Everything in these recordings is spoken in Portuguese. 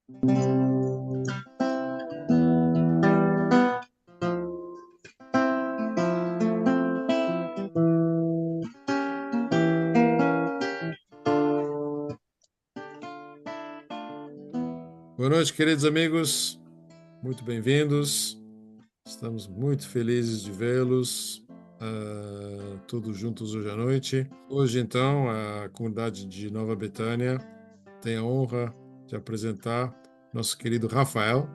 Boa noite, queridos amigos. Muito bem-vindos. Estamos muito felizes de vê-los, todos juntos hoje à noite. Hoje, então, a comunidade de Nova Betânia tem a honra de apresentar nosso querido Rafael,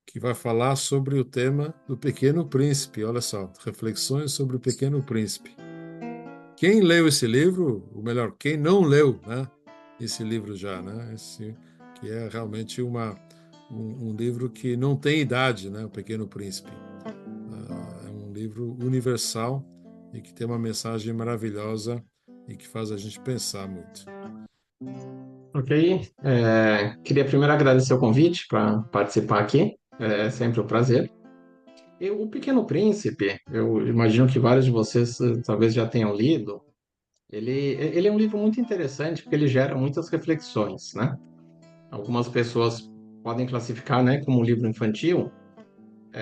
que vai falar sobre o tema do Pequeno Príncipe. Olha só, reflexões sobre o Pequeno Príncipe. Quem leu esse livro, ou melhor, quem não leu, né, esse livro já, né, que é realmente um livro que não tem idade, né, O Pequeno Príncipe. É um livro universal e que tem uma mensagem maravilhosa e que faz a gente pensar muito. Ok, queria primeiro agradecer o convite para participar aqui, é sempre um prazer. O Pequeno Príncipe, eu imagino que vários de vocês talvez já tenham lido. Ele é um livro muito interessante porque ele gera muitas reflexões, né? Algumas pessoas podem classificar, né, como um livro infantil,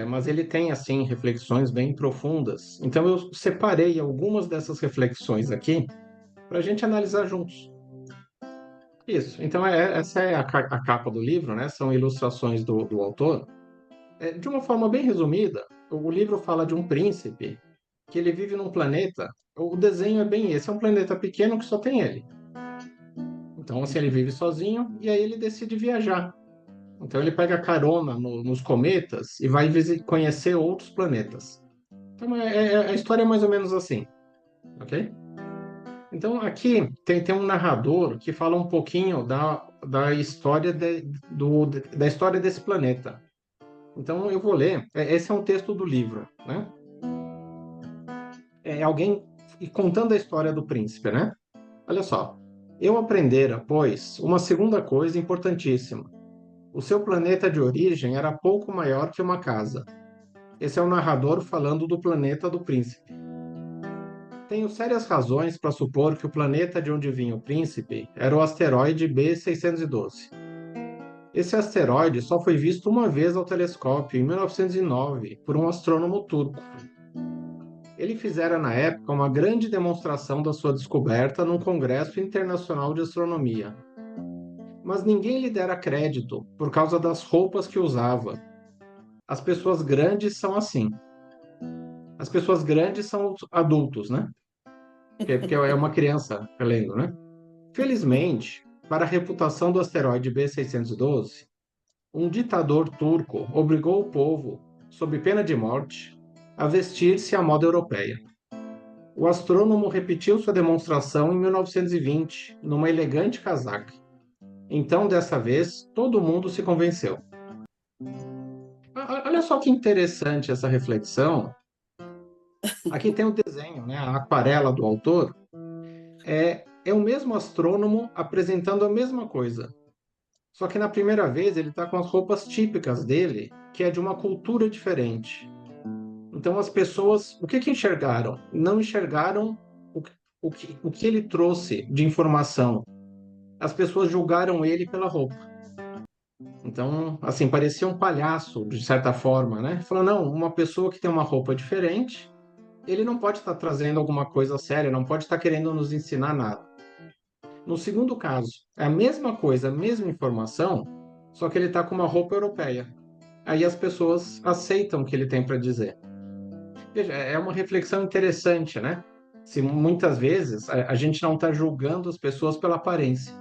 mas ele tem, assim, reflexões bem profundas. Então eu separei algumas dessas reflexões aqui para a gente analisar juntos. Isso. Então, essa é a capa do livro, né? São ilustrações do autor. De uma forma bem resumida, o livro fala de um príncipe que ele vive num planeta. O desenho é bem esse: é um planeta pequeno que só tem ele. Então, assim, ele vive sozinho e aí ele decide viajar. Então, ele pega carona nos cometas e vai conhecer outros planetas. Então, a história é mais ou menos assim, ok? Então, aqui tem um narrador que fala um pouquinho da história da história desse planeta. Então, eu vou ler. Esse é um texto do livro, né? É alguém contando a história do príncipe, né? Olha só. Eu aprendera, pois, uma segunda coisa importantíssima. O seu planeta de origem era pouco maior que uma casa. Esse é o narrador falando do planeta do príncipe. Tenho sérias razões para supor que o planeta de onde vinha o príncipe era o asteroide B612. Esse asteroide só foi visto uma vez ao telescópio, em 1909, por um astrônomo turco. Ele fizera na época uma grande demonstração da sua descoberta num congresso internacional de astronomia. Mas ninguém lhe dera crédito por causa das roupas que usava. As pessoas grandes são assim. As pessoas grandes são os adultos, né? Porque é uma criança lendo, né? Felizmente, para a reputação do asteroide B612, um ditador turco obrigou o povo, sob pena de morte, a vestir-se à moda europeia. O astrônomo repetiu sua demonstração em 1920, numa elegante casaca. Então, dessa vez, todo mundo se convenceu. Olha só que interessante essa reflexão. Aqui tem o desenho, né? A aquarela do autor. É o mesmo astrônomo apresentando a mesma coisa. Só que na primeira vez ele está com as roupas típicas dele, que é de uma cultura diferente. Então as pessoas, o que enxergaram? Não enxergaram o, o que ele trouxe de informação. As pessoas julgaram ele pela roupa. Então, assim, parecia um palhaço, de certa forma, né? Falou, não, uma pessoa que tem uma roupa diferente, ele não pode estar trazendo alguma coisa séria, não pode estar querendo nos ensinar nada. No segundo caso, é a mesma coisa, a mesma informação, só que ele está com uma roupa europeia. Aí as pessoas aceitam o que ele tem para dizer. Veja, é uma reflexão interessante, né? Se muitas vezes a gente não está julgando as pessoas pela aparência.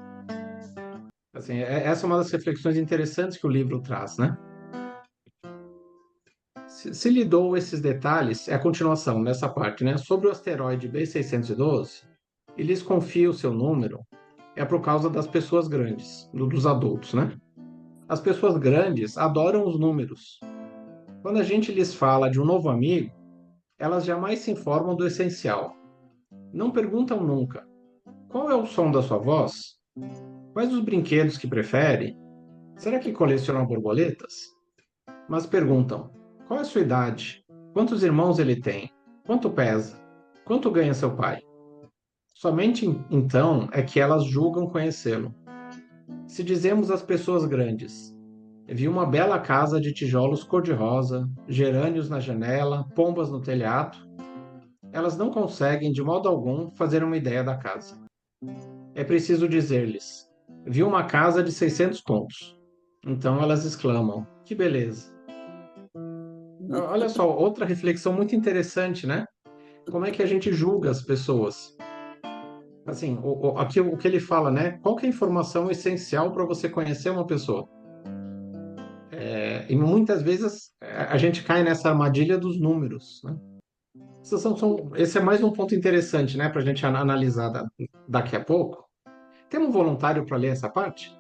Assim, essa é uma das reflexões interessantes que o livro traz, né? Se lhe dou esses detalhes, é a continuação nessa parte, né? Sobre o asteroide B612, e lhes confio o seu número, é por causa das pessoas grandes, dos adultos, né? As pessoas grandes adoram os números. Quando a gente lhes fala de um novo amigo, elas jamais se informam do essencial. Não perguntam nunca: qual é o som da sua voz? Quais os brinquedos que prefere? Será que coleciona borboletas? Mas perguntam: qual é a sua idade? Quantos irmãos ele tem? Quanto pesa? Quanto ganha seu pai? Somente então é que elas julgam conhecê-lo. Se dizemos às pessoas grandes, vi uma bela casa de tijolos cor-de-rosa, gerânios na janela, pombas no telhado, elas não conseguem de modo algum fazer uma ideia da casa. É preciso dizer-lhes, vi uma casa de 600 contos. Então elas exclamam, que beleza. Olha só, outra reflexão muito interessante, né? Como é que a gente julga as pessoas? Assim, aqui o que ele fala, né? Qual que é a informação essencial para você conhecer uma pessoa? E muitas vezes a gente cai nessa armadilha dos números, né? Esse é mais um ponto interessante, né? Para a gente analisar daqui a pouco. Tem um voluntário para ler essa parte?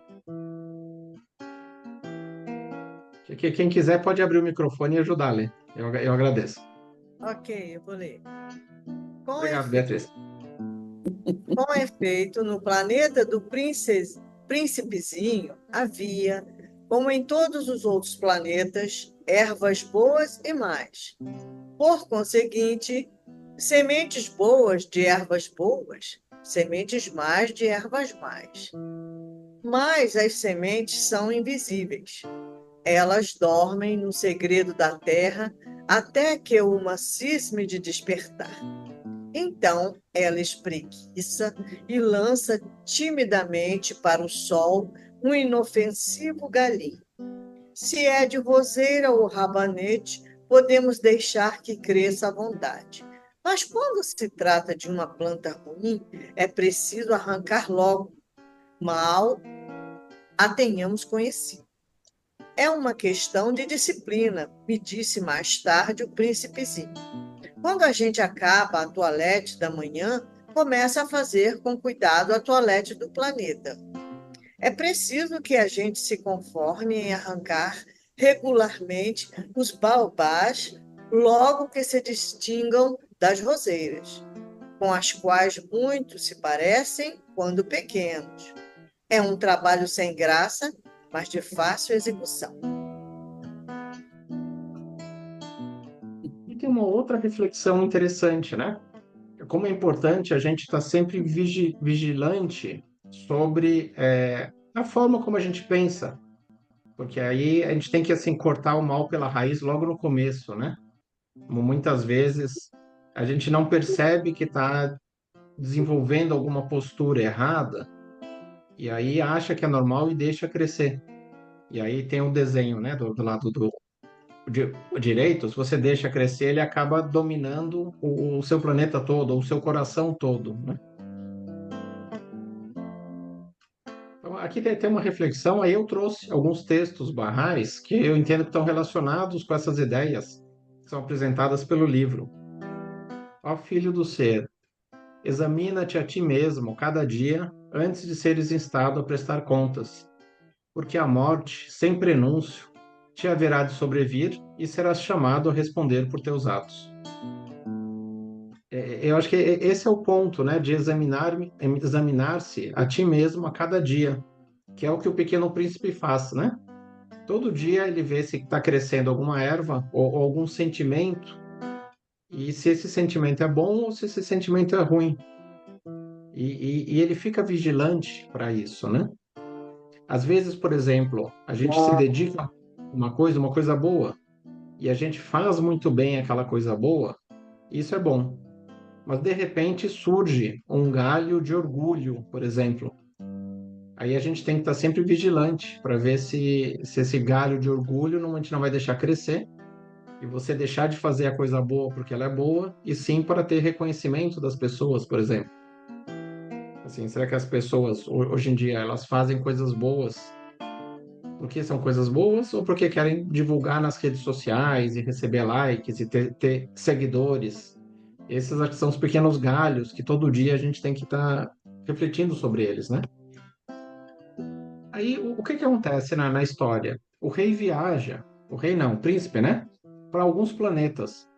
Quem quiser pode abrir o microfone e ajudar a ler. Eu agradeço. Ok, eu vou ler. Com Obrigado, efeito, Beatriz. com efeito, no planeta do príncipezinho havia, como em todos os outros planetas, ervas boas e más. Por conseguinte, sementes boas de ervas boas, sementes más de ervas más. Mas as sementes são invisíveis. Elas dormem no segredo da terra até que uma cisme de despertar. Então ela espreguiça e lança timidamente para o sol um inofensivo galinho. Se é de roseira ou rabanete, podemos deixar que cresça à vontade. Mas quando se trata de uma planta ruim, é preciso arrancar logo, mal a tenhamos conhecido. É uma questão de disciplina, me disse mais tarde o príncipezinho. Quando a gente acaba a toalete da manhã, começa a fazer com cuidado a toalete do planeta. É preciso que a gente se conforme em arrancar regularmente os baobás logo que se distingam das roseiras, com as quais muitos se parecem quando pequenos. É um trabalho sem graça, mas de fácil execução. E tem uma outra reflexão interessante, né? Como é importante a gente estar sempre vigilante sobre a forma como a gente pensa, porque aí a gente tem que assim cortar o mal pela raiz logo no começo, né? Como muitas vezes a gente não percebe que está desenvolvendo alguma postura errada e aí acha que é normal e deixa crescer. E aí tem o desenho, né, do lado direito, se você deixa crescer, ele acaba dominando o seu planeta todo, ou o seu coração todo, né? Então, aqui tem uma reflexão, aí eu trouxe alguns textos barrais que eu entendo que estão relacionados com essas ideias que são apresentadas pelo livro. Ó filho do ser, examina-te a ti mesmo cada dia antes de seres instado a prestar contas, porque a morte, sem prenúncio, te haverá de sobrevir e serás chamado a responder por teus atos. Eu acho que esse é o ponto, né, de examinar-se a ti mesmo a cada dia, que é o que o Pequeno Príncipe faz, né? Todo dia ele vê se está crescendo alguma erva ou algum sentimento, e se esse sentimento é bom ou se esse sentimento é ruim. E ele fica vigilante para isso, né? Às vezes, por exemplo, a gente se dedica a uma coisa boa, e a gente faz muito bem aquela coisa boa, isso é bom. Mas de repente surge um galho de orgulho, por exemplo. Aí a gente tem que estar sempre vigilante para ver se esse galho de orgulho a gente não vai deixar crescer e você deixar de fazer a coisa boa porque ela é boa, e sim para ter reconhecimento das pessoas, por exemplo. Assim, será que as pessoas hoje em dia elas fazem coisas boas porque são coisas boas ou porque querem divulgar nas redes sociais e receber likes e ter seguidores? Esses acho que são os pequenos galhos que todo dia a gente tem que estar refletindo sobre eles, né? Aí o que acontece na história? O rei viaja, o rei não, o príncipe, né? Para alguns planetas.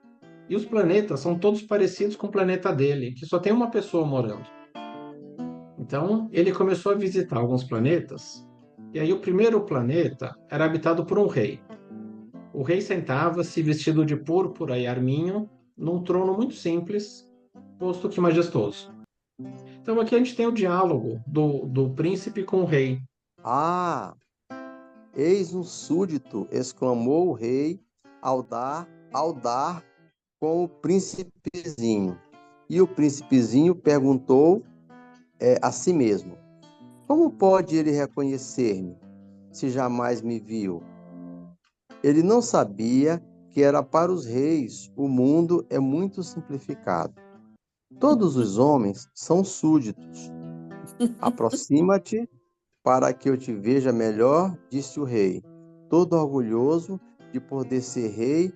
E os planetas são todos parecidos com o planeta dele, que só tem uma pessoa morando. Então ele começou a visitar alguns planetas, e aí o primeiro planeta era habitado por um rei. O rei sentava-se vestido de púrpura e arminho, num trono muito simples, posto que majestoso. Então aqui a gente tem o diálogo do príncipe com o rei. Ah, eis um súdito, exclamou o rei ao dar com o príncipezinho. E o príncipezinho perguntou a si mesmo: como pode ele reconhecer-me, se jamais me viu? Ele não sabia que era para os reis o mundo é muito simplificado. Todos os homens são súditos. Aproxima-te para que eu te veja melhor, disse o rei, todo orgulhoso de poder ser rei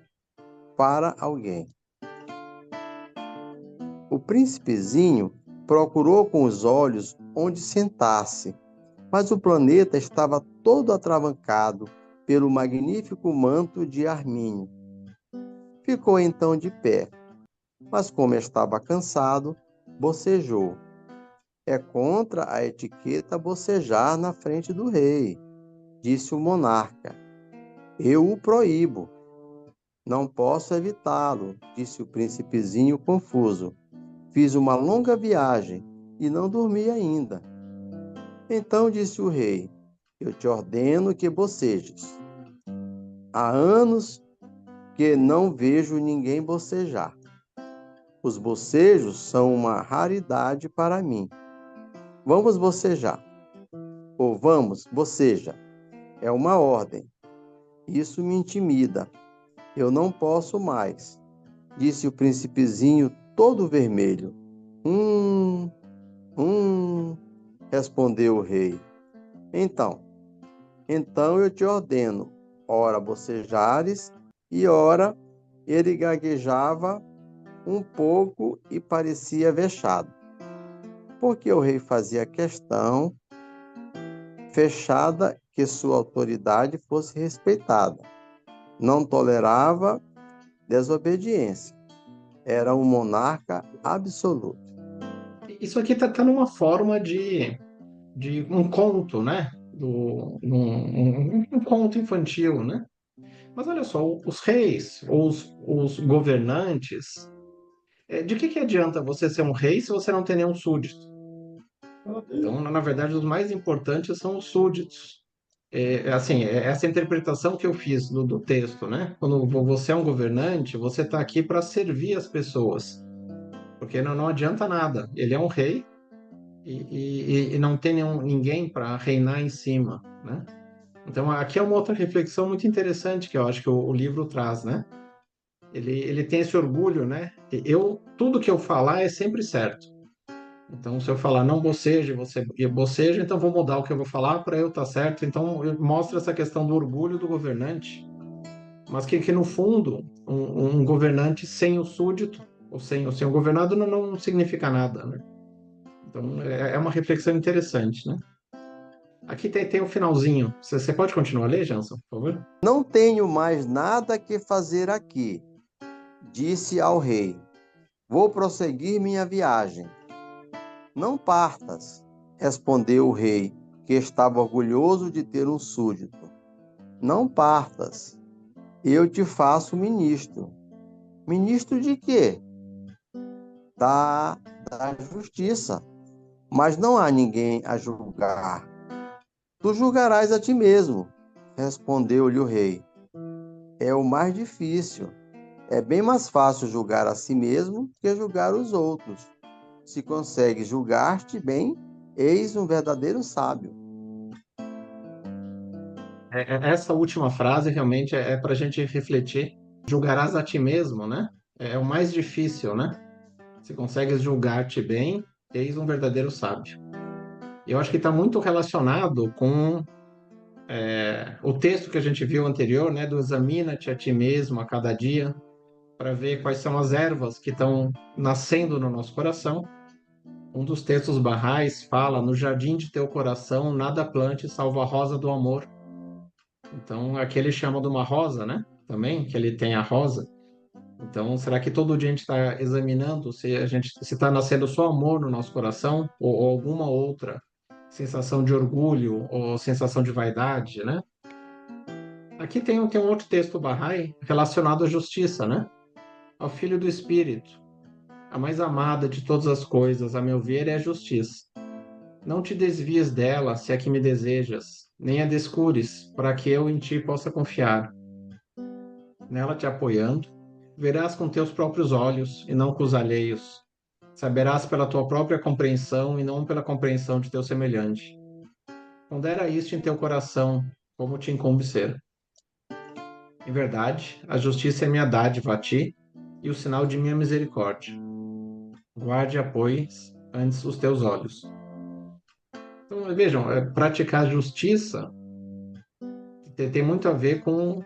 para alguém. O príncipezinho procurou com os olhos onde sentar-se, mas o planeta estava todo atravancado pelo magnífico manto de arminho. Ficou então de pé, mas como estava cansado, bocejou. É contra a etiqueta bocejar na frente do rei, disse o monarca. Eu o proíbo. Não posso evitá-lo, disse o príncipezinho confuso. Fiz uma longa viagem e não dormi ainda. Então disse o rei, eu te ordeno que bocejes. Há anos que não vejo ninguém bocejar. Os bocejos são uma raridade para mim. Vamos bocejar. Ou vamos, boceja. É uma ordem. Isso me intimida. Eu não posso mais, disse o príncipezinho todo vermelho. Hum, respondeu o rei. Então eu te ordeno, ora bocejares, e ora ele gaguejava um pouco e parecia vexado, porque o rei fazia questão fechada que sua autoridade fosse respeitada. Não tolerava desobediência. Era um monarca absoluto. Isso aqui tá numa forma de um conto, né? Um conto infantil, né? Mas olha só, os reis, os governantes, de que adianta você ser um rei se você não tem nenhum súdito? Então, na verdade, os mais importantes são os súditos. Assim, essa interpretação que eu fiz do texto, né? Quando você é um governante, você está aqui para servir as pessoas, porque não adianta nada. Ele é um rei e não tem ninguém para reinar em cima, né? Então, aqui é uma outra reflexão muito interessante que eu acho que o livro traz, né? Ele tem esse orgulho, né? Tudo que eu falar é sempre certo. Então, se eu falar não boceje, você boceja, então vou mudar o que eu vou falar para eu estar certo. Então, mostra essa questão do orgulho do governante, mas que no fundo, um governante sem o súdito, ou sem o governado, não significa nada, né? Então, é uma reflexão interessante, né? Aqui tem um finalzinho. Você pode continuar a ler, Janson, por favor? Não tenho mais nada que fazer aqui, disse ao rei. Vou prosseguir minha viagem. Não partas, respondeu o rei, que estava orgulhoso de ter um súdito. Não partas. Eu te faço ministro. Ministro de quê? Da justiça. Mas não há ninguém a julgar. Tu julgarás a ti mesmo, respondeu-lhe o rei. É o mais difícil. É bem mais fácil julgar a si mesmo que julgar os outros. Se consegues julgar-te bem, eis um verdadeiro sábio. Essa última frase realmente é para a gente refletir. Julgarás a ti mesmo, né? É o mais difícil, né? Se consegues julgar-te bem, eis um verdadeiro sábio. Eu acho que está muito relacionado com o texto que a gente viu anterior, né? Do examina-te a ti mesmo a cada dia, para ver quais são as ervas que estão nascendo no nosso coração. Um dos textos barrais fala: no jardim de teu coração, nada plante, salvo a rosa do amor. Então, aqui ele chama de uma rosa, né? Também, que ele tem a rosa. Então, será que todo dia a gente está examinando se está nascendo só amor no nosso coração ou alguma outra sensação de orgulho ou sensação de vaidade, né? Aqui tem um outro texto Bahá'í relacionado à justiça, né? Ao Filho do Espírito. A mais amada de todas as coisas, a meu ver, é a justiça. Não te desvies dela, se é que me desejas, nem a descures, para que eu em ti possa confiar. Nela te apoiando, verás com teus próprios olhos e não com os alheios. Saberás pela tua própria compreensão e não pela compreensão de teu semelhante. Pondera isto em teu coração, como te incumbe ser. Em verdade, a justiça é minha dádiva a ti e o sinal de minha misericórdia. Guarde e apoie antes os teus olhos. Então, vejam, praticar justiça tem muito a ver com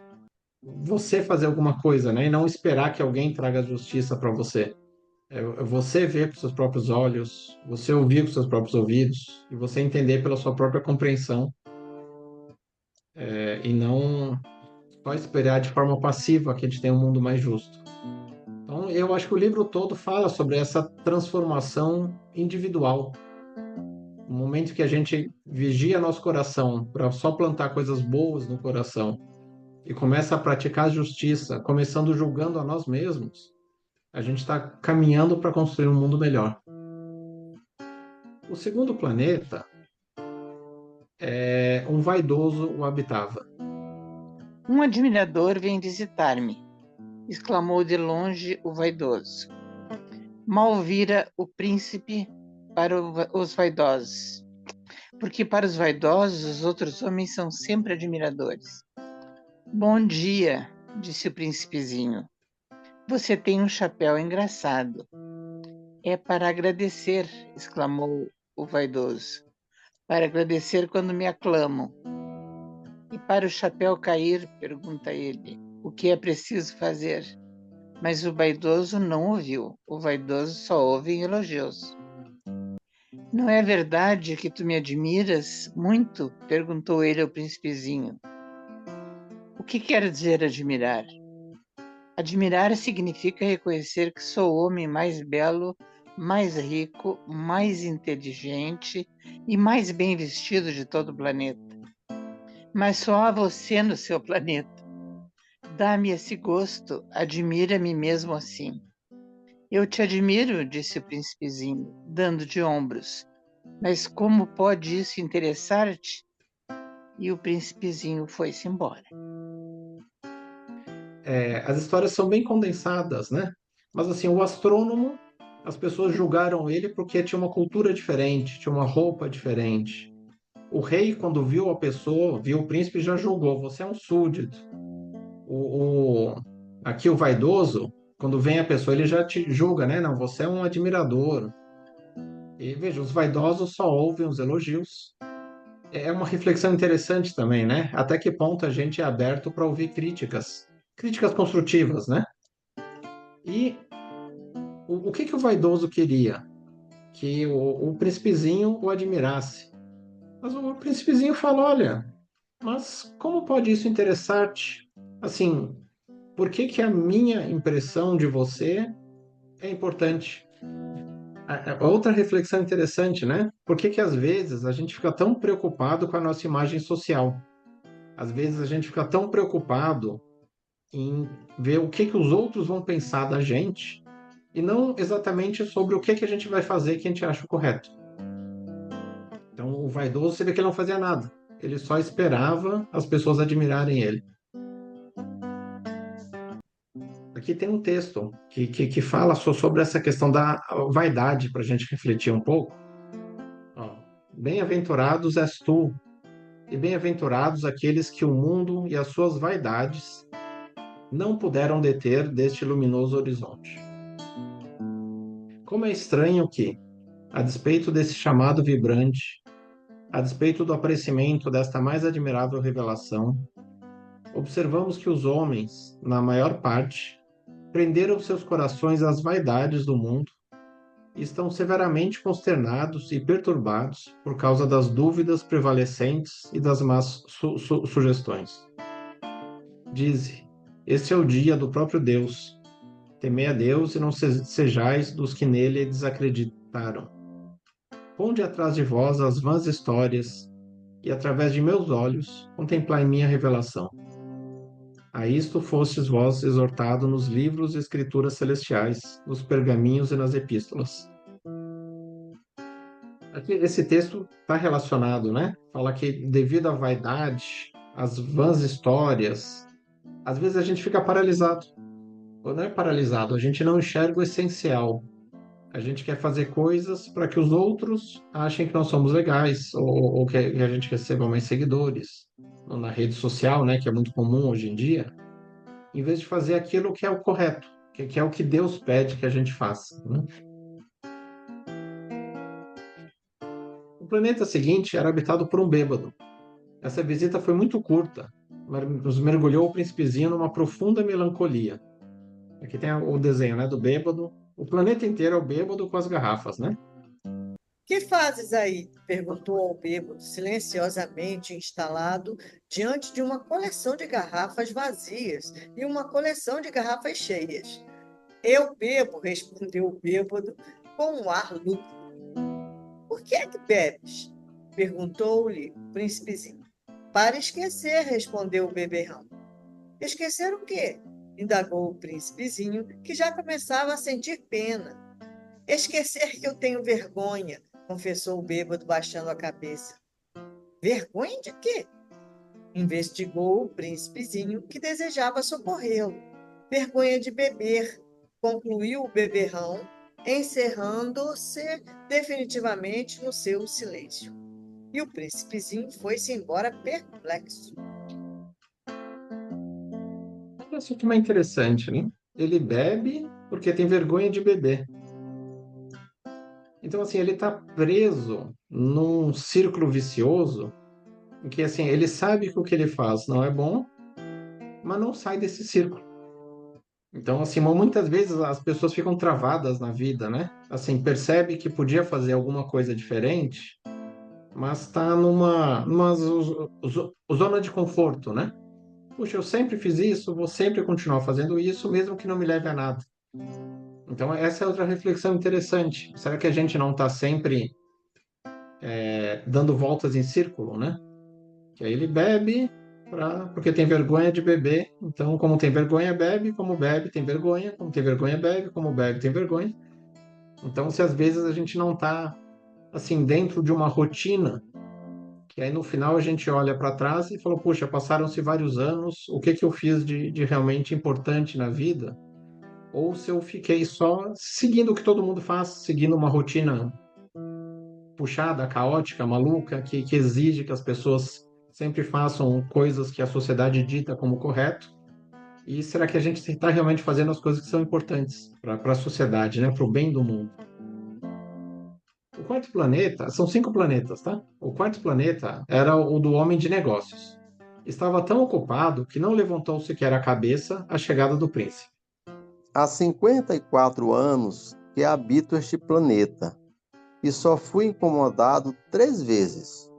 você fazer alguma coisa, né? E não esperar que alguém traga justiça para você. É você ver com seus próprios olhos, você ouvir com seus próprios ouvidos e você entender pela sua própria compreensão, e não só esperar de forma passiva que a gente tenha um mundo mais justo. Então, eu acho que o livro todo fala sobre essa transformação individual. No momento que a gente vigia nosso coração para só plantar coisas boas no coração e começa a praticar a justiça, começando julgando a nós mesmos, a gente está caminhando para construir um mundo melhor. O segundo planeta um vaidoso o habitava. Um admirador vem visitar-me, exclamou de longe o vaidoso. Mal vira o príncipe para os vaidosos, porque para os vaidosos os outros homens são sempre admiradores. Bom dia, disse o príncipezinho. Você tem um chapéu engraçado. É para agradecer, exclamou o vaidoso. Para agradecer quando me aclamam. E para o chapéu cair, pergunta ele, o que é preciso fazer? Mas o vaidoso não ouviu. O vaidoso só ouve elogios. Não é verdade que tu me admiras muito? Perguntou ele ao príncipezinho. O que quer dizer admirar? Admirar significa reconhecer que sou o homem mais belo, mais rico, mais inteligente e mais bem vestido de todo o planeta. Mas só há você no seu planeta. Dá-me esse gosto, admira-me mesmo assim. Eu te admiro, disse o príncipezinho, dando de ombros. Mas como pode isso interessar-te? E o príncipezinho foi-se embora. As histórias são bem condensadas, né? Mas assim, o astrônomo, as pessoas julgaram ele porque tinha uma cultura diferente, tinha uma roupa diferente. O rei, quando viu a pessoa, viu o príncipe, já julgou, você é um súdito. Aqui o vaidoso, quando vem a pessoa, ele já te julga, né? Não, você é um admirador. E veja, os vaidosos só ouvem os elogios. É uma reflexão interessante também, né? Até que ponto a gente é aberto para ouvir críticas construtivas, né? E o que o vaidoso queria? Que o príncipezinho o admirasse. Mas o príncipezinho fala, olha, mas como pode isso interessar-te? Assim, por que a minha impressão de você é importante? Outra reflexão interessante, né? Por que às vezes a gente fica tão preocupado com a nossa imagem social? Às vezes a gente fica tão preocupado em ver o que os outros vão pensar da gente e não exatamente sobre o que a gente vai fazer que a gente acha correto. Então, o vaidoso, você vê que ele não fazia nada. Ele só esperava as pessoas admirarem ele. Aqui tem um texto que fala sobre essa questão da vaidade, para a gente refletir um pouco. Bem-aventurados és tu, e bem-aventurados aqueles que o mundo e as suas vaidades não puderam deter deste luminoso horizonte. Como é estranho que, a despeito desse chamado vibrante, a despeito do aparecimento desta mais admirável revelação, observamos que os homens, na maior parte, prenderam seus corações às vaidades do mundo e estão severamente consternados e perturbados por causa das dúvidas prevalecentes e das más sugestões. Dize, este é o dia do próprio Deus. Temei a Deus e não sejais dos que nele desacreditaram. Ponde atrás de vós as vãs histórias e, através de meus olhos, contemplai minha revelação. A isto fostes vós exortado nos livros e escrituras celestiais, nos pergaminhos e nas epístolas. Aqui, esse texto está relacionado, né? Fala que devido à vaidade, às vãs histórias, às vezes a gente fica paralisado. Ou não é paralisado, a gente não enxerga o essencial. A gente quer fazer coisas para que os outros achem que nós somos legais, ou que a gente receba mais seguidores. Ou na rede social, né? Que é muito comum hoje em dia, em vez de fazer aquilo que é o correto, que é o que Deus pede que a gente faça, né? O planeta seguinte era habitado por um bêbado. Essa visita foi muito curta, mas nos mergulhou o príncipezinho numa profunda melancolia. Aqui tem o desenho, né, do bêbado. O planeta inteiro é o bêbado com as garrafas, né? Que fazes aí? Perguntou ao bêbado, silenciosamente instalado diante de uma coleção de garrafas vazias e uma coleção de garrafas cheias. Eu bebo, respondeu o bêbado com um ar lúgubre. Por que é que bebes? Perguntou-lhe o príncipezinho. Para esquecer, respondeu o beberrão. Esquecer o quê? Indagou o príncipezinho, que já começava a sentir pena. Esquecer que eu tenho vergonha, confessou o bêbado, baixando a cabeça. Vergonha de quê? Investigou o príncipezinho, que desejava socorrê-lo. Vergonha de beber, concluiu o beberrão, encerrando-se definitivamente no seu silêncio. E o príncipezinho foi-se embora perplexo. Olha só que mais interessante, né? Ele bebe porque tem vergonha de beber. Então, assim, ele está preso num círculo vicioso em que, assim, ele sabe que o que ele faz não é bom, mas não sai desse círculo. Então, assim, muitas vezes as pessoas ficam travadas na vida, né? Assim, percebe que podia fazer alguma coisa diferente, mas está numa zona de conforto, né? Puxa, eu sempre fiz isso, vou sempre continuar fazendo isso, mesmo que não me leve a nada. Então, essa é outra reflexão interessante. Será que a gente não está sempre dando voltas em círculo, né? Que aí ele bebe porque tem vergonha de beber. Então, como tem vergonha, bebe, como bebe, tem vergonha, como tem vergonha, bebe, como bebe, tem vergonha. Então, se às vezes a gente não está assim dentro de uma rotina, que aí no final a gente olha para trás e fala, puxa, passaram-se vários anos, o que que eu fiz de realmente importante na vida? Ou se eu fiquei só seguindo o que todo mundo faz, seguindo uma rotina puxada, caótica, maluca, que exige que as pessoas sempre façam coisas que a sociedade dita como correto. E será que a gente está realmente fazendo as coisas que são importantes para a sociedade, né? Para o bem do mundo? O quarto planeta, são 5 planetas, tá? O quarto planeta era o do homem de negócios. Estava tão ocupado que não levantou sequer a cabeça à chegada do príncipe. Há 54 anos que habito este planeta e só fui incomodado 3 vezes.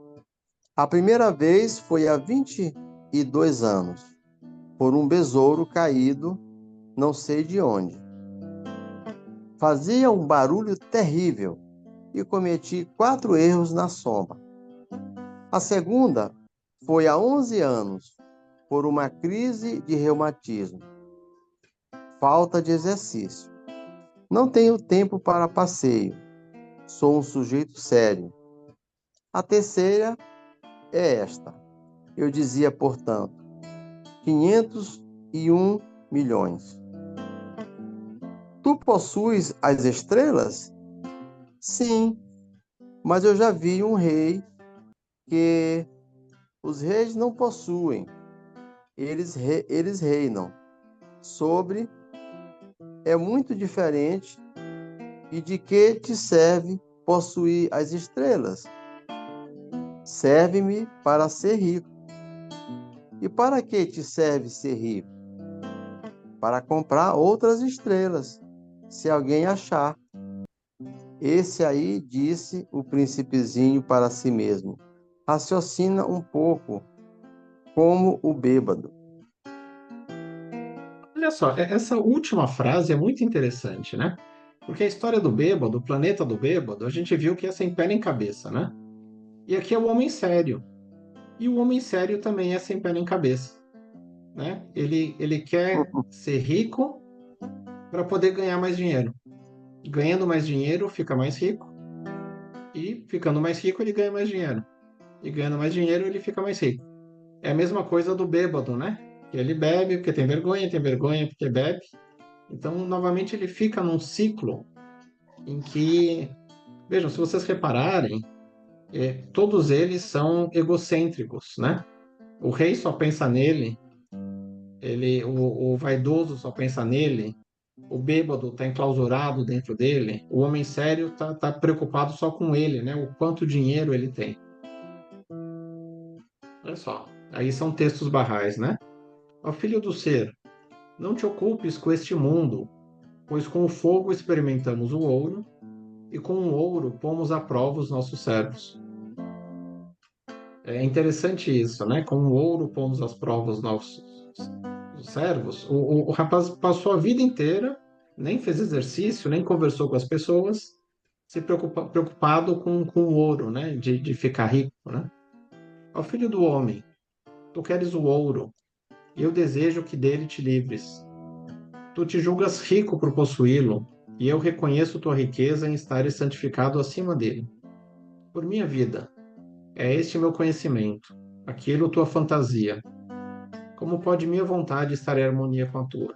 A primeira vez foi há 22 anos, por um besouro caído, não sei de onde. Fazia um barulho terrível e cometi 4 erros na soma. A segunda foi há 11 anos, por uma crise de reumatismo. Falta de exercício. Não tenho tempo para passeio. Sou um sujeito sério. A terceira é esta. Eu dizia, portanto, 501 milhões. Tu possuis as estrelas? Sim, mas eu já vi um rei que os reis não possuem. Eles reinam. Sobre é muito diferente. E de que te serve possuir as estrelas? Serve-me para ser rico. E para que te serve ser rico? Para comprar outras estrelas, se alguém achar. Esse aí, disse o príncipezinho para si mesmo, raciocina um pouco, como o bêbado. Olha só, essa última frase é muito interessante, né? Porque a história do bêbado, o planeta do bêbado, a gente viu que é sem pé nem cabeça, né? E aqui é o homem sério. E o homem sério também é sem pé nem cabeça, né? Ele quer ser rico para poder ganhar mais dinheiro. Ganhando mais dinheiro, fica mais rico. E ficando mais rico, ele ganha mais dinheiro. E ganhando mais dinheiro, ele fica mais rico. É a mesma coisa do bêbado, né? Que ele bebe porque tem vergonha porque bebe. Então, novamente, ele fica num ciclo em que, vejam, se vocês repararem, todos eles são egocêntricos, né? O rei só pensa nele, o vaidoso só pensa nele, o bêbado está enclausurado dentro dele, o homem sério tá preocupado só com ele, né? O quanto dinheiro ele tem. Olha só, aí são textos barrais, né? Ó filho do ser, não te ocupes com este mundo, pois com o fogo experimentamos o ouro, e com o ouro pomos à prova os nossos servos. É interessante isso, né? Com o ouro pomos às provas os nossos servos. O rapaz passou a vida inteira, nem fez exercício, nem conversou com as pessoas, preocupado com o ouro, né? De ficar rico, né? Ó filho do homem, tu queres o ouro, e eu desejo que dele te livres. Tu te julgas rico por possuí-lo, e eu reconheço tua riqueza em estares santificado acima dele. Por minha vida, é este meu conhecimento, aquilo tua fantasia. Como pode minha vontade estar em harmonia com a tua?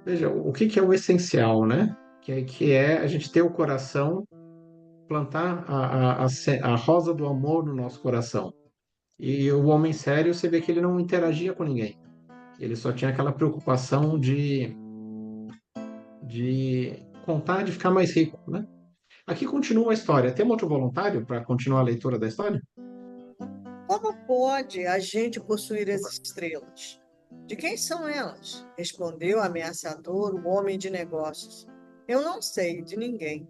Veja, o que é o essencial, né? Que é a gente ter o coração, plantar a rosa do amor no nosso coração. E o homem sério, você vê que ele não interagia com ninguém. Ele só tinha aquela preocupação de contar, de ficar mais rico, né? Aqui continua a história. Tem outro voluntário para continuar a leitura da história? Como pode a gente possuir as estrelas? De quem são elas? Respondeu ameaçador o homem de negócios. Eu não sei de ninguém.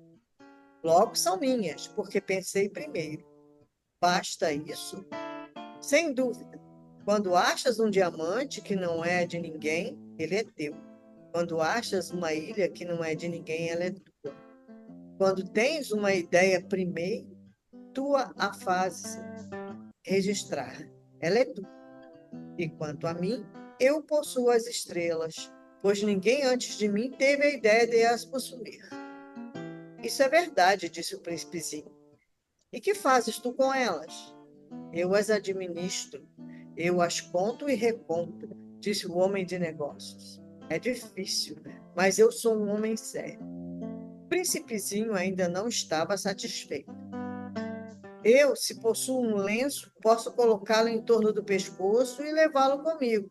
Logo são minhas, porque pensei primeiro. Basta isso? Sem dúvida. Quando achas um diamante que não é de ninguém, ele é teu. Quando achas uma ilha que não é de ninguém, ela é tua. Quando tens uma ideia primeiro, tua a fazes registrar. Ela é tua. E quanto a mim, eu possuo as estrelas, pois ninguém antes de mim teve a ideia de as possuir. Isso é verdade, disse o príncipezinho. E que fazes tu com elas? Eu as administro, eu as conto e reconto, disse o homem de negócios. É difícil, mas eu sou um homem sério. O príncipezinho ainda não estava satisfeito. Eu, se possuo um lenço, posso colocá-lo em torno do pescoço e levá-lo comigo.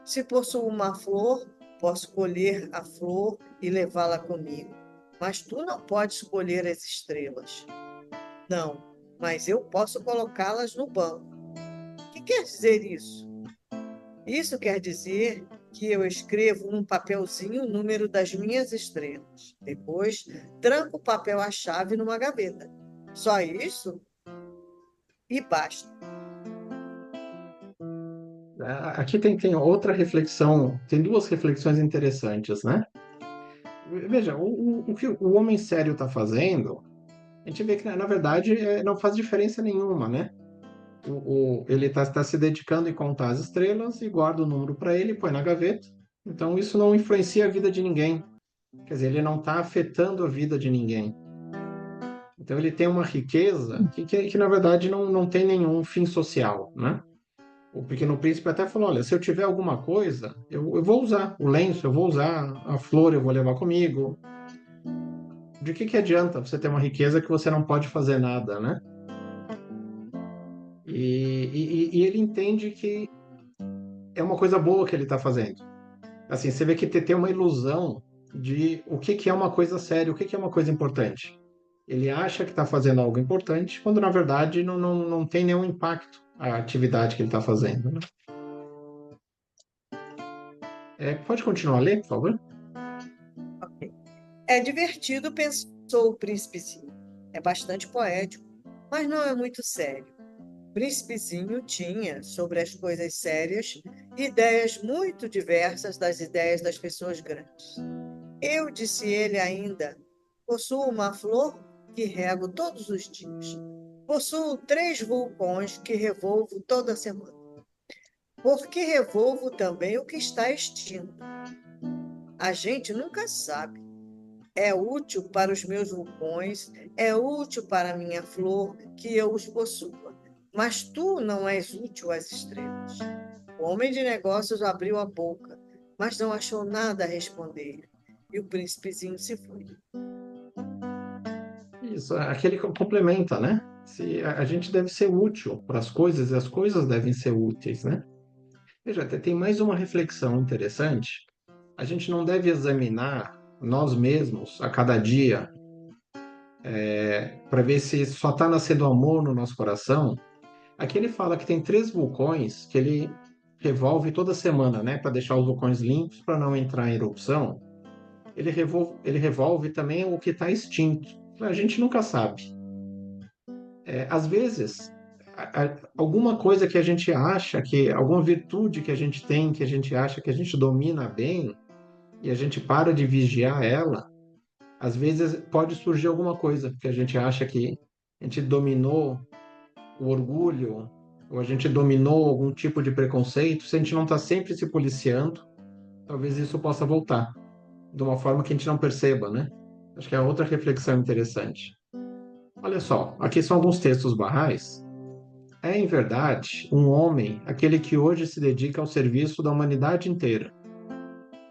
Se possuo uma flor, posso colher a flor e levá-la comigo. Mas tu não podes colher as estrelas. Não, mas eu posso colocá-las no banco. O que quer dizer isso? Isso quer dizer que eu escrevo num papelzinho o número das minhas estrelas. Depois, tranco o papel à chave numa gaveta. Só isso? E basta. Aqui tem outra reflexão, tem duas reflexões interessantes, né? Veja, o que o homem sério está fazendo, a gente vê que, na verdade, não faz diferença nenhuma, né? Ele está se dedicando em contar as estrelas e guarda o número para ele, põe na gaveta. Então, isso não influencia a vida de ninguém. Quer dizer, ele não está afetando a vida de ninguém. Então, ele tem uma riqueza que na verdade, não tem nenhum fim social, né? O Pequeno Príncipe até falou: olha, se eu tiver alguma coisa, eu vou usar o lenço, eu vou usar a flor, eu vou levar comigo. De que adianta você ter uma riqueza que você não pode fazer nada, né? E ele entende que é uma coisa boa que ele está fazendo. Assim, você vê que tem uma ilusão de o que é uma coisa séria, o que é uma coisa importante. Ele acha que está fazendo algo importante, quando na verdade não tem nenhum impacto a atividade que ele está fazendo, né? Pode continuar a ler, por favor? É divertido, pensou o príncipezinho. É bastante poético, mas não é muito sério. O príncipezinho tinha, sobre as coisas sérias, ideias muito diversas das ideias das pessoas grandes. Eu, disse ele ainda, possuo uma flor que rego todos os dias. Possuo 3 vulcões que revolvo toda semana. Porque revolvo também o que está extinto. A gente nunca sabe. É útil para os meus vulcões é útil para minha flor que eu os possua, mas tu não és útil às estrelas. O homem de negócios abriu a boca, mas não achou nada a responder, e o príncipezinho se foi. Isso, aquele que complementa, né? Se a gente deve ser útil para as coisas e as coisas devem ser úteis, né? Veja, tem mais uma reflexão interessante. A gente não deve examinar nós mesmos a cada dia para ver se só está nascendo amor no nosso coração. Aqui ele fala que tem 3 vulcões que ele revolve toda semana, né? Para deixar os vulcões limpos, para não entrar em erupção. Ele revolve também o que está extinto. A gente nunca sabe. Às vezes, alguma coisa que a gente acha que, alguma virtude que a gente tem, que a gente acha que a gente domina bem, e a gente para de vigiar ela, às vezes pode surgir alguma coisa que a gente acha que a gente dominou o orgulho, ou a gente dominou algum tipo de preconceito, se a gente não está sempre se policiando, talvez isso possa voltar, de uma forma que a gente não perceba, né? Acho que é outra reflexão interessante. Olha só, aqui são alguns textos barrais. É, em verdade, um homem aquele que hoje se dedica ao serviço da humanidade inteira.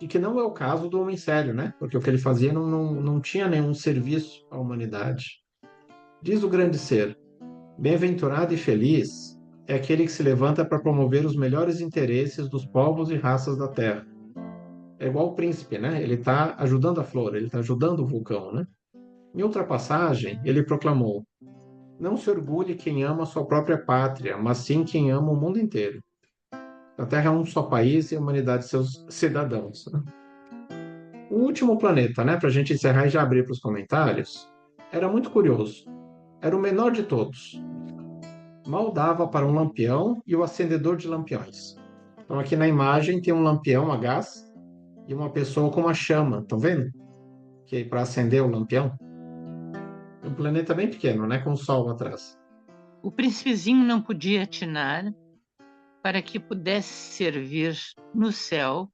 E que não é o caso do homem sério, né? Porque o que ele fazia não tinha nenhum serviço à humanidade. Diz o grande ser: bem-aventurado e feliz é aquele que se levanta para promover os melhores interesses dos povos e raças da terra. É igual o príncipe, né? Ele está ajudando a flor, ele está ajudando o vulcão, né? Em outra passagem, ele proclamou: não se orgulhe quem ama sua própria pátria, mas sim quem ama o mundo inteiro. A Terra é um só país e a humanidade seus cidadãos. O último planeta, né, para a gente encerrar e já abrir para os comentários, era muito curioso. Era o menor de todos. Mal dava para um lampião e o acendedor de lampiões. Então aqui na imagem tem um lampião a gás e uma pessoa com uma chama, estão vendo? Que é para acender o lampião. Um planeta bem pequeno, né, com o Sol atrás. O príncipezinho não podia atinar para que pudesse servir no céu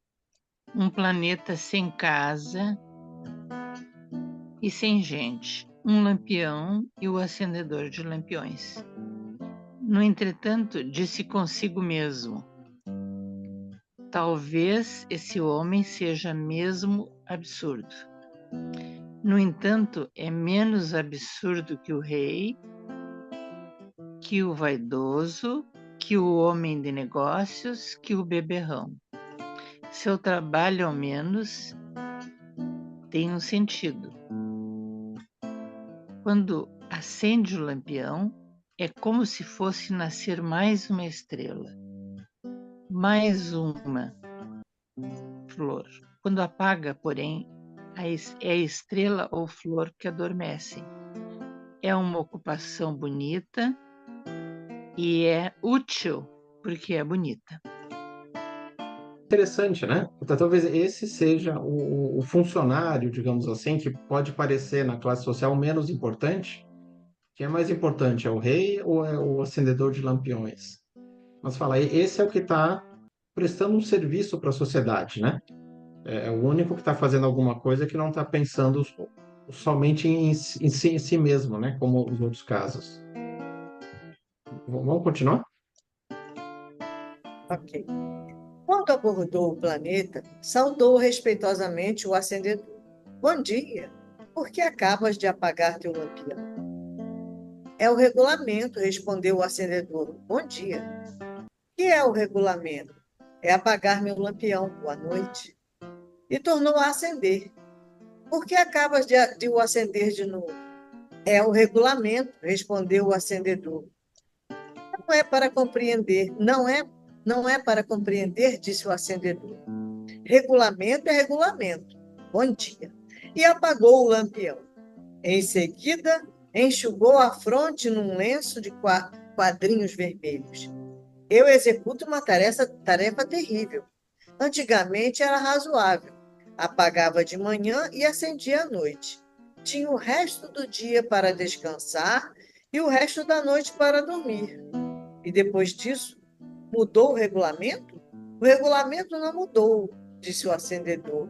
um planeta sem casa e sem gente, um lampião e o acendedor de lampiões. No entretanto, disse consigo mesmo: talvez esse homem seja mesmo absurdo. No entanto, é menos absurdo que o rei, que o vaidoso, que o homem de negócios, que o beberrão. Seu trabalho, ao menos, tem um sentido. Quando acende o lampião, é como se fosse nascer mais uma estrela, mais uma flor. Quando apaga, porém, é a estrela ou flor que adormecem. É uma ocupação bonita e é útil porque é bonita. Interessante, né? Então, talvez esse seja o funcionário, digamos assim, que pode parecer na classe social menos importante. Quem é mais importante, é o rei ou é o acendedor de lampiões? Mas fala, esse é o que está prestando um serviço para a sociedade, né? É o único que está fazendo alguma coisa que não está pensando somente em si mesmo, né? Como os outros casos. Vamos continuar? Ok. Quando abordou o planeta, saudou respeitosamente o acendedor. Bom dia, por que acabas de apagar teu lampião? É o regulamento, respondeu o acendedor. Bom dia. O que é o regulamento? É apagar meu lampião, boa noite. E tornou a acender. Por que acabas de o acender de novo? É o regulamento, respondeu o acendedor. Não é para compreender, não é para compreender, disse o acendedor. Regulamento é regulamento. Bom dia. E apagou o lampião. Em seguida, enxugou a fronte num lenço de quadrinhos vermelhos. Eu executo uma tarefa terrível. Antigamente era razoável. Apagava de manhã e acendia à noite. Tinha o resto do dia para descansar e o resto da noite para dormir. E depois disso, mudou o regulamento? O regulamento não mudou, disse o acendedor.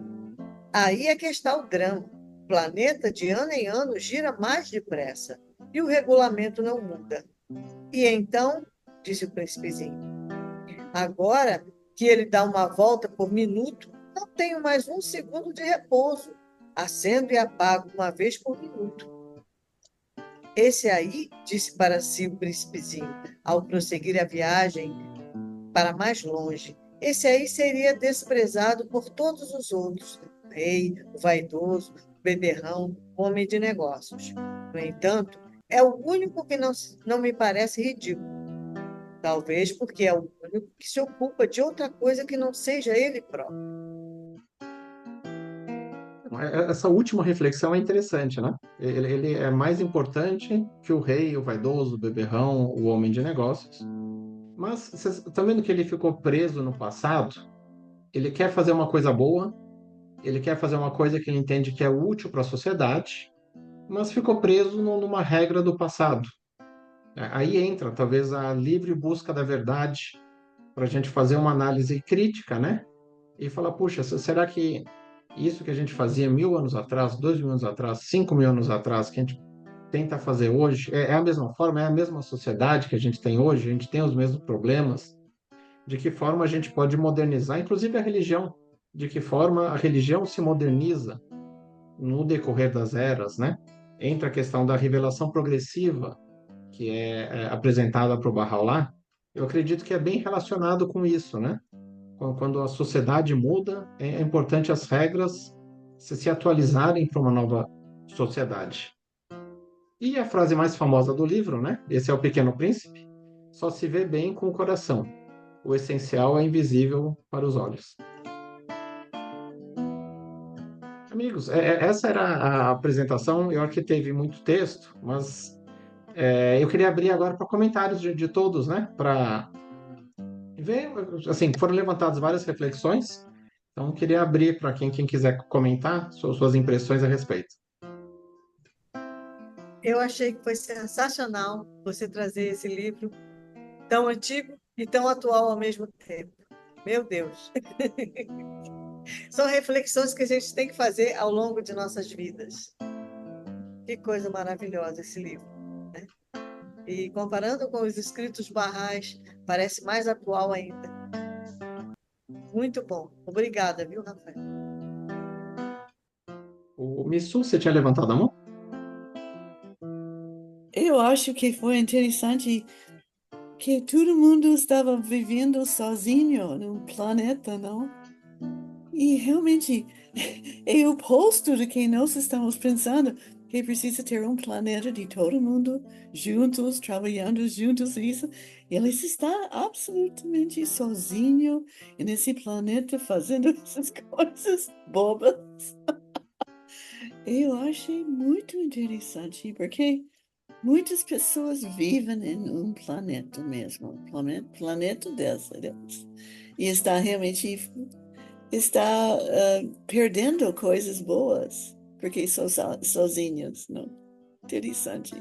Aí é que está o drama. planeta, de ano em ano, gira mais depressa e o regulamento não muda. E então, disse o príncipezinho, agora que ele dá uma volta por minuto, não tenho mais um segundo de repouso. Acendo e apago uma vez por minuto. Esse aí, disse para si o príncipezinho, ao prosseguir a viagem para mais longe, esse aí seria desprezado por todos os outros, o rei, o vaidoso, o beberrão, o homem de negócios. No entanto, é o único que não me parece ridículo. Talvez porque é o único que se ocupa de outra coisa que não seja ele próprio. Essa última reflexão é interessante, né? Ele é mais importante que o rei, o vaidoso, o beberrão, o homem de negócios. Mas vocês estão vendo que ele ficou preso no passado? Ele quer fazer uma coisa boa, ele quer fazer uma coisa que ele entende que é útil para a sociedade, mas ficou preso numa regra do passado. Aí entra, talvez, a livre busca da verdade, para a gente fazer uma análise crítica, né? E falar, puxa, será que isso que a gente fazia 1.000 anos atrás, 2.000 anos atrás, 5.000 anos atrás, que a gente tenta fazer hoje, é a mesma forma, é a mesma sociedade que a gente tem hoje, a gente tem os mesmos problemas? De que forma a gente pode modernizar, inclusive a religião? De que forma a religião se moderniza no decorrer das eras, né? Entra a questão da revelação progressiva, que é apresentada para o Bahá'u'lláh. Eu acredito que é bem relacionado com isso, né? Quando a sociedade muda, é importante as regras se atualizarem para uma nova sociedade. E a frase mais famosa do livro, né? Esse é o Pequeno Príncipe. Só se vê bem com o coração. O essencial é invisível para os olhos. Amigos, essa era a apresentação. Eu acho que teve muito texto, mas eu queria abrir agora para comentários de todos, né? Para ver, assim, foram levantadas várias reflexões. Então, eu queria abrir para quem quiser comentar suas impressões a respeito. Eu achei que foi sensacional você trazer esse livro tão antigo e tão atual ao mesmo tempo. Meu Deus! São reflexões que a gente tem que fazer ao longo de nossas vidas. Que coisa maravilhosa esse livro, né? E comparando com os escritos Barrais, parece mais atual ainda. Muito bom. Obrigada, viu, Rafael? O Missu, você tinha levantado a mão? Eu acho que foi interessante que todo mundo estava vivendo sozinho num planeta, não? E realmente é o oposto do que nós estamos pensando, que precisa ter um planeta de todo mundo juntos, trabalhando juntos, isso. Ele está absolutamente sozinho nesse planeta fazendo essas coisas bobas. Eu achei muito interessante, porque muitas pessoas vivem em um planeta mesmo, planeta dessa, e está realmente perdendo coisas boas, porque são sozinhos, não? Interessante.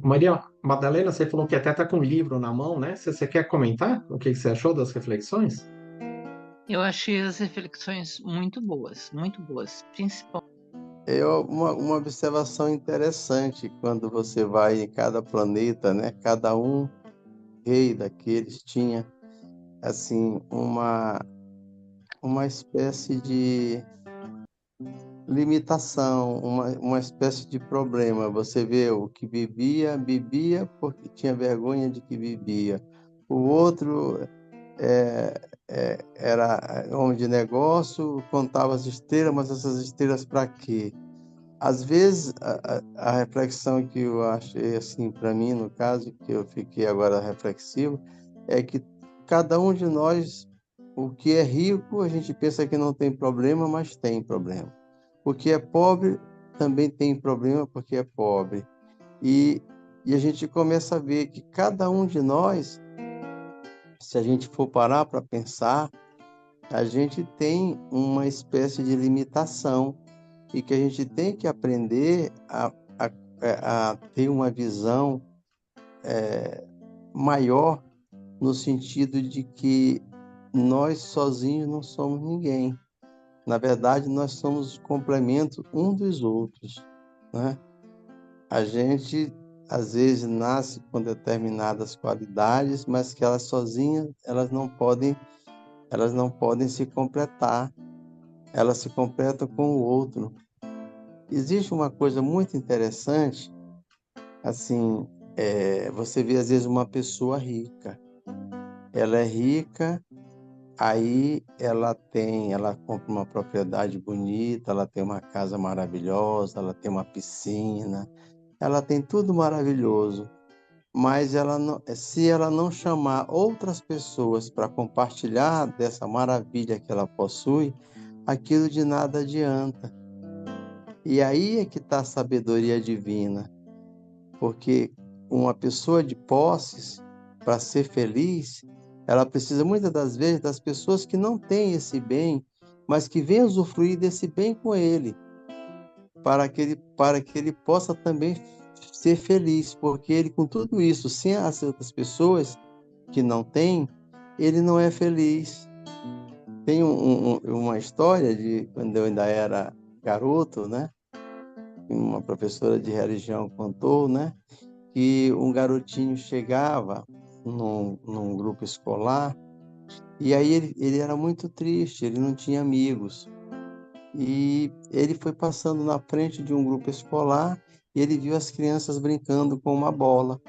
Maria Madalena, você falou que até está com um livro na mão, né? Você quer comentar o que você achou das reflexões? Eu achei as reflexões muito boas, principalmente. Uma observação interessante quando você vai em cada planeta, né? Cada um rei daqueles tinha assim uma espécie de limitação, uma espécie de problema. Você vê o que bebia porque tinha vergonha de que bebia. O outro era homem de negócio, contava as esteiras, mas essas esteiras para quê? Às vezes, a reflexão que eu achei, assim, para mim, no caso, que eu fiquei agora reflexivo, é que cada um de nós, o que é rico, a gente pensa que não tem problema, mas tem problema. O que é pobre também tem problema porque é pobre. E a gente começa a ver que cada um de nós, se a gente for parar para pensar, a gente tem uma espécie de limitação e que a gente tem que aprender a ter uma visão maior no sentido de que nós sozinhos não somos ninguém. Na verdade, nós somos complemento um dos outros, né? A gente, às vezes, nasce com determinadas qualidades, mas que elas sozinhas, elas não podem se completar. Elas se completam com o outro. Existe uma coisa muito interessante, assim, você vê, às vezes, uma pessoa rica. Ela é rica, aí ela compra uma propriedade bonita, ela tem uma casa maravilhosa, ela tem uma piscina, ela tem tudo maravilhoso, mas se ela não chamar outras pessoas para compartilhar dessa maravilha que ela possui, aquilo de nada adianta. E aí é que está a sabedoria divina, porque uma pessoa de posses, para ser feliz, ela precisa muitas das vezes das pessoas que não têm esse bem, mas que vêm usufruir desse bem com ele, para que ele possa também ser feliz, porque ele, com tudo isso, sem as outras pessoas que não têm, ele não é feliz. Tem uma história de quando eu ainda era garoto, né? Uma professora de religião contou, né? Que um garotinho chegava num grupo escolar e aí ele era muito triste, ele não tinha amigos. E ele foi passando na frente de um grupo escolar e ele viu as crianças brincando com uma bola.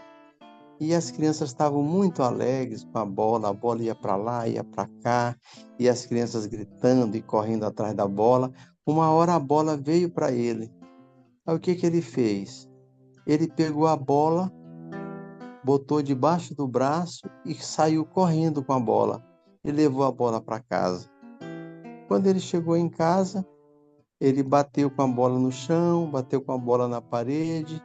E as crianças estavam muito alegres com a bola ia para lá, ia para cá, e as crianças gritando e correndo atrás da bola. Uma hora a bola veio para ele. Aí o que ele fez? Ele pegou a bola, botou debaixo do braço e saiu correndo com a bola. E levou a bola para casa. Quando ele chegou em casa, ele bateu com a bola no chão, bateu com a bola na parede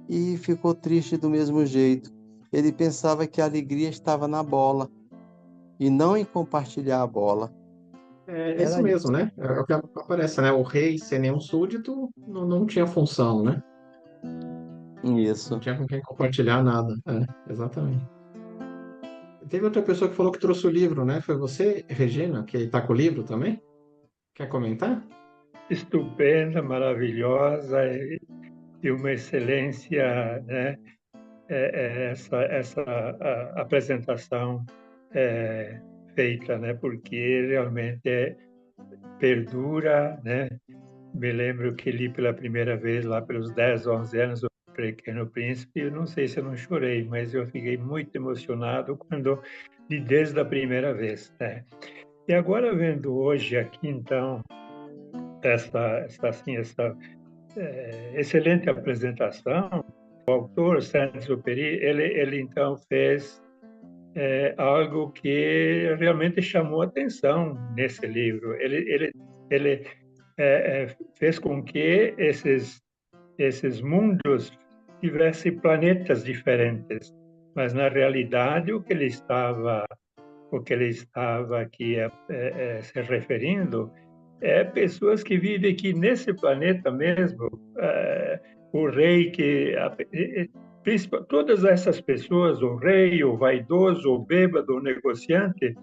e ficou triste do mesmo jeito. Ele pensava que a alegria estava na bola e não em compartilhar a bola. É isso Era mesmo, isso. né? É o que aparece, né? O rei, sem nenhum súdito, não tinha função, né? Não Isso. tinha com quem compartilhar nada. É, exatamente. Teve outra pessoa que falou que trouxe o livro, né? Foi você, Regina, que está com o livro também? Quer comentar? Estupenda, maravilhosa, de uma excelência, né? Essa apresentação feita, né? Porque realmente perdura, né? Me lembro que li pela primeira vez lá pelos 10, 11 anos o Pequeno Príncipe. Eu não sei se eu não chorei, mas eu fiquei muito emocionado quando li desde a primeira vez, né? E agora vendo hoje aqui então essa excelente apresentação, o autor Saint-Exupéry, ele então fez algo que realmente chamou atenção nesse livro. Ele fez com que esses mundos tivessem planetas diferentes, mas na realidade o que ele estava aqui se referindo pessoas que vivem aqui nesse planeta mesmo, o rei todas essas pessoas, o rei, o vaidoso, o bêbado, o negociante,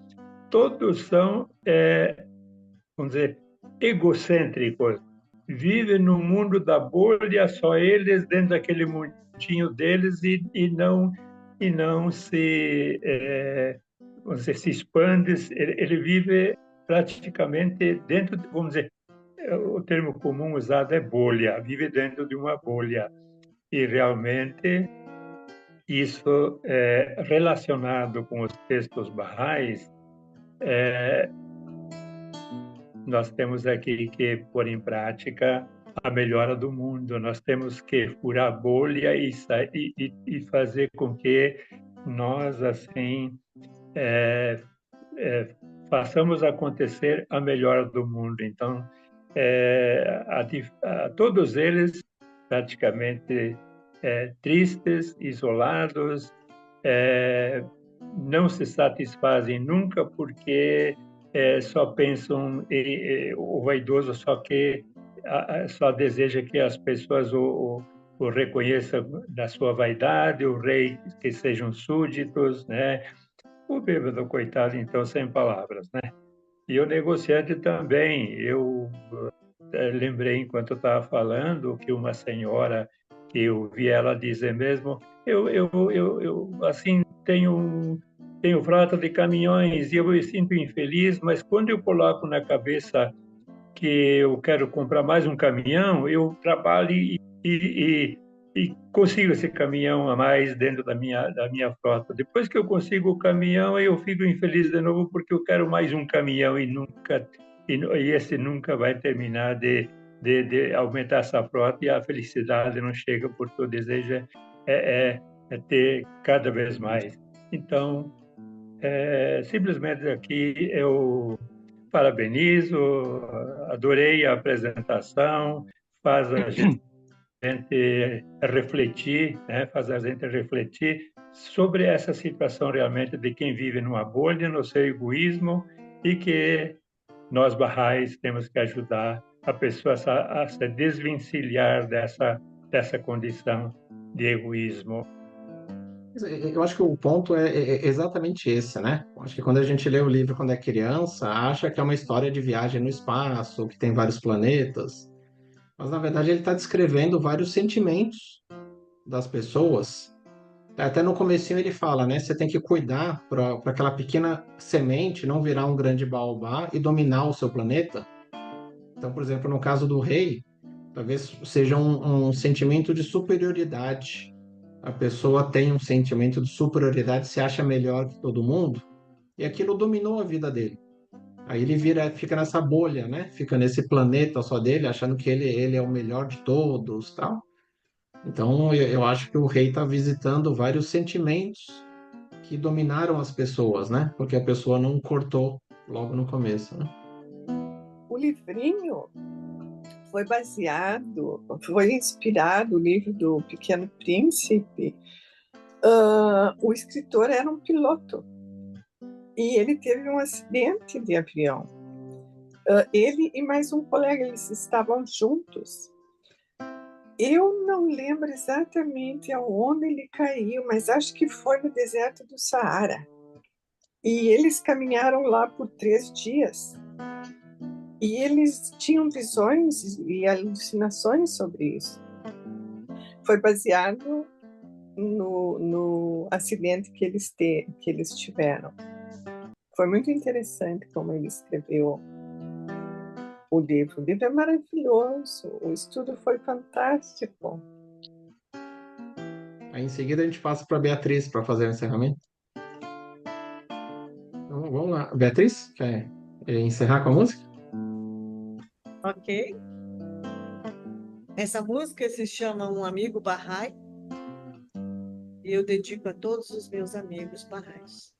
todos são, vamos dizer, egocêntricos. Vivem no mundo da bolha, só eles dentro daquele mundinho deles e não se, vamos dizer, se expande. Ele vive praticamente dentro, vamos dizer, o termo comum usado é bolha, vive dentro de uma bolha. E realmente isso relacionado com os textos barrais, nós temos aqui que pôr em prática a melhora do mundo. Nós temos que furar a bolha e fazer com que nós, assim, façamos acontecer a melhora do mundo. Então, todos eles praticamente tristes, isolados, não se satisfazem nunca porque só pensam, o vaidoso só deseja que as pessoas o reconheçam da sua vaidade, o rei que sejam súditos, né? o bêbado, coitado, então, sem palavras, né? E o negociante também. Eu lembrei, enquanto eu estava falando, que uma senhora, que eu vi ela dizer mesmo, assim, tenho frota de caminhões e eu me sinto infeliz, mas quando eu coloco na cabeça que eu quero comprar mais um caminhão, eu trabalho e consigo esse caminhão a mais dentro da minha frota. Depois que eu consigo o caminhão, eu fico infeliz de novo porque eu quero mais um caminhão e esse nunca vai terminar de aumentar essa frota e a felicidade não chega porque o desejo é ter cada vez mais. Então, simplesmente aqui eu parabenizo, adorei a apresentação, faz a gente refletir, né? Faz a gente refletir sobre essa situação realmente de quem vive numa bolha, no seu egoísmo, e que nós, Bahá'ís, temos que ajudar a pessoa a se desvencilhar dessa condição de egoísmo. Eu acho que o ponto é exatamente esse, né? Eu acho que quando a gente lê o livro quando é criança, acha que é uma história de viagem no espaço, que tem vários planetas, mas na verdade ele está descrevendo vários sentimentos das pessoas. Até no comecinho ele fala, né? Você tem que cuidar para aquela pequena semente não virar um grande baobá e dominar o seu planeta. Então, por exemplo, no caso do rei, talvez seja um sentimento de superioridade. A pessoa tem um sentimento de superioridade, se acha melhor que todo mundo, e aquilo dominou a vida dele. Aí ele fica nessa bolha, né? Fica nesse planeta só dele, achando que ele é o melhor de todos, tal. Então, eu acho que o rei está visitando vários sentimentos que dominaram as pessoas, né? Porque a pessoa não cortou logo no começo, né? O livrinho foi inspirado, o livro do Pequeno Príncipe. O escritor era um piloto e ele teve um acidente de avião. Ele e mais um colega, eles estavam juntos. Eu não lembro exatamente aonde ele caiu, mas acho que foi no deserto do Saara. E eles caminharam lá por 3 dias. E eles tinham visões e alucinações sobre isso. Foi baseado no acidente que eles tiveram. Foi muito interessante como ele escreveu o livro. O livro é maravilhoso, o estudo foi fantástico. Aí em seguida a gente passa para a Beatriz para fazer o encerramento. Então, vamos lá. Beatriz, quer encerrar com a música? Ok. Essa música se chama Um Amigo Bahá'í e eu dedico a todos os meus amigos Bahá'ís.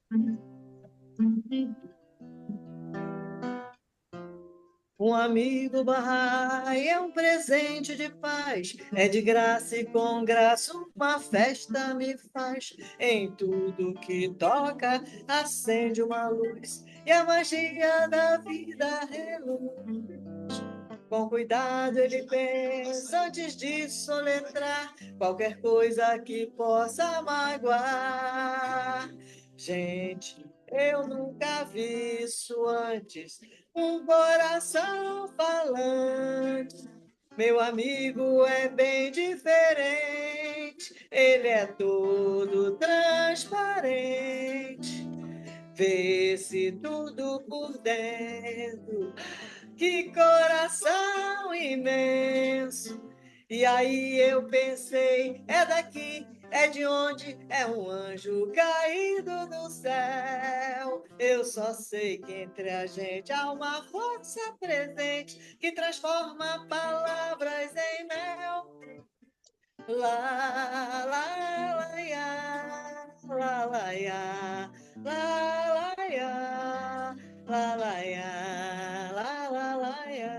Um amigo Bahá'í é um presente de paz, é de graça e com graça uma festa me faz. Em tudo que toca acende uma luz e a magia da vida reluz. Com cuidado ele pensa antes de soletrar qualquer coisa que possa magoar. Gente, eu nunca vi isso antes. Um coração falante. Meu amigo é bem diferente. Ele é todo transparente. Vê-se tudo por dentro. Que coração imenso! E aí eu pensei, é daqui, é de onde, é um anjo caído do céu. Eu só sei que entre a gente há uma força presente que transforma palavras em mel. Lá, lá, lá, ia, lá, lá, ia, lá, lá, ia, lá, lá, ia, lá, lá, lá, ia,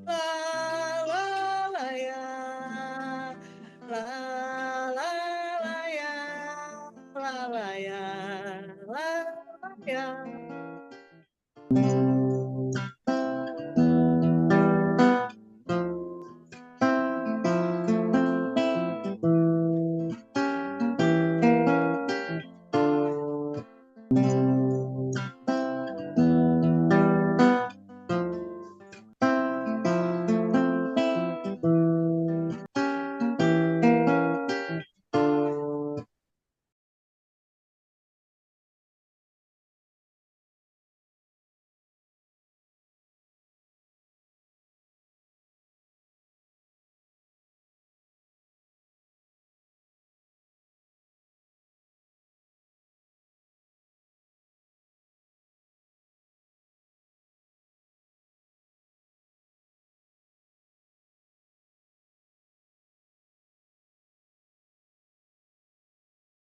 lá, lá, lá, ia, lá, lá, lá, ia, lá, lá, ia, lá, lá, ia.